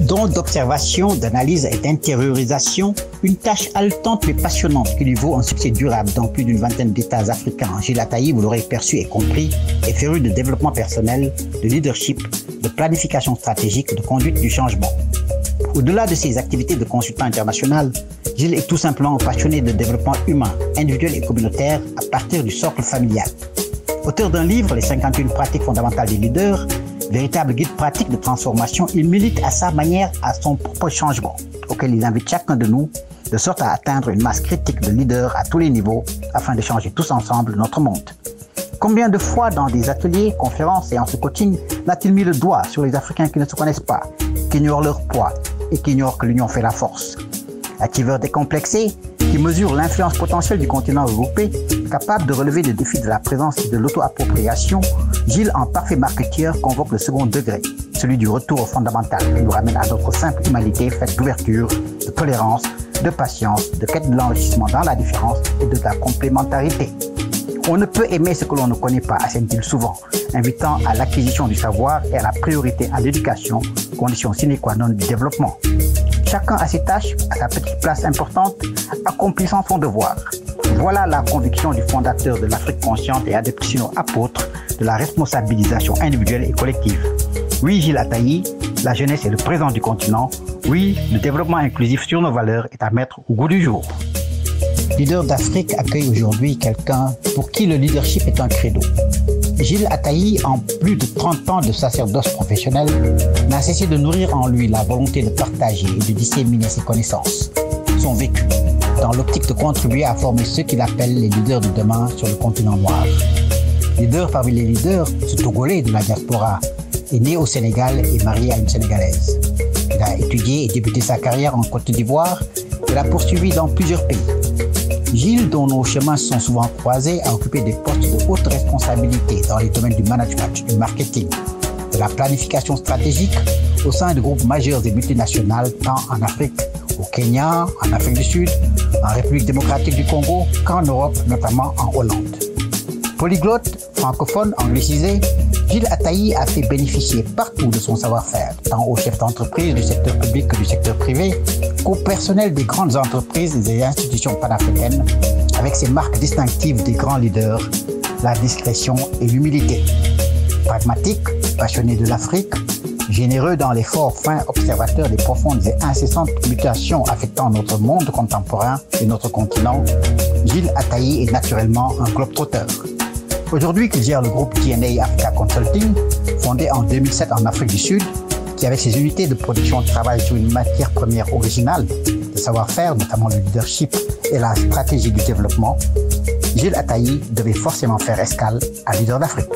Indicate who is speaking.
Speaker 1: Don d'observation, d'analyse et d'intériorisation, une tâche haletante mais passionnante qui lui vaut un succès durable dans plus d'une vingtaine d'États africains. Gilles Attaï, vous l'aurez perçu et compris, est féru de développement personnel, de leadership, de planification stratégique, de conduite du changement. Au-delà de ses activités de consultant international, Gilles est tout simplement un passionné de développement humain, individuel et communautaire à partir du socle familial. Auteur d'un livre, Les 51 pratiques fondamentales des leaders, véritable guide pratique de transformation, il milite à sa manière à son propre changement, auquel il invite chacun de nous, de sorte à atteindre une masse critique de leaders à tous les niveaux, afin de changer tous ensemble notre monde. Combien de fois dans des ateliers, conférences et en ce coaching n'a-t-il mis le doigt sur les Africains qui ne se connaissent pas, qui ignorent leur poids et qui ignorent que l'union fait la force? Activeur décomplexé, qui mesure l'influence potentielle du continent regroupé, capable de relever les défis de la présence et de l'auto-appropriation, Gilles, en parfait marketeur, convoque le second degré, celui du retour au fondamental, qui nous ramène à notre simple humanité faite d'ouverture, de tolérance, de patience, de quête de l'enrichissement dans la différence et de la complémentarité. On ne peut aimer ce que l'on ne connaît pas, assène-t-il souvent, invitant à l'acquisition du savoir et à la priorité à l'éducation, condition sine qua non du développement. Chacun a ses tâches, à sa petite place importante, accomplissant son devoir. Voilà la conviction du fondateur de l'Afrique consciente et adepte sino apôtre de la responsabilisation individuelle et collective. Oui, Gilles Attaï, la jeunesse est le présent du continent. Oui, le développement inclusif sur nos valeurs est à mettre au goût du jour. Leader d'Afrique accueille aujourd'hui quelqu'un pour qui le leadership est un credo. Gilles Attaï, en plus de 30 ans de sacerdoce professionnel, n'a cessé de nourrir en lui la volonté de partager et de disséminer ses connaissances, son vécu, dans l'optique de contribuer à former ceux qu'il appelle les leaders de demain sur le continent noir. Leader parmi les leaders, ce Togolais de la diaspora est né au Sénégal et marié à une Sénégalaise. Il a étudié et débuté sa carrière en Côte d'Ivoire et l'a poursuivi dans plusieurs pays. Gilles, dont nos chemins sont souvent croisés, a occupé des postes de haute responsabilité dans les domaines du management, du marketing, de la planification stratégique au sein de groupes majeurs et multinationales tant en Afrique, au Kenya, en Afrique du Sud, en République démocratique du Congo qu'en Europe, notamment en Hollande. Polyglotte, francophone, anglicisé, Gilles Attaï a fait bénéficier partout de son savoir-faire, tant aux chefs d'entreprise du secteur public que du secteur privé, qu'au personnel des grandes entreprises et des institutions panafricaines, avec ses marques distinctives des grands leaders, la discrétion et l'humilité. Pragmatique, passionné de l'Afrique, généreux dans l'effort fin observateur des profondes et incessantes mutations affectant notre monde contemporain et notre continent, Gilles Attaï est naturellement un globe-trotteur. Aujourd'hui, qu'il gère le groupe DNA Africa Consulting, fondé en 2007 en Afrique du Sud, qui avec ses unités de production travaille sur une matière première originale, le savoir-faire, notamment le leadership et la stratégie du développement, Gilles Attaï devait forcément faire escale à Leader d'Afrique.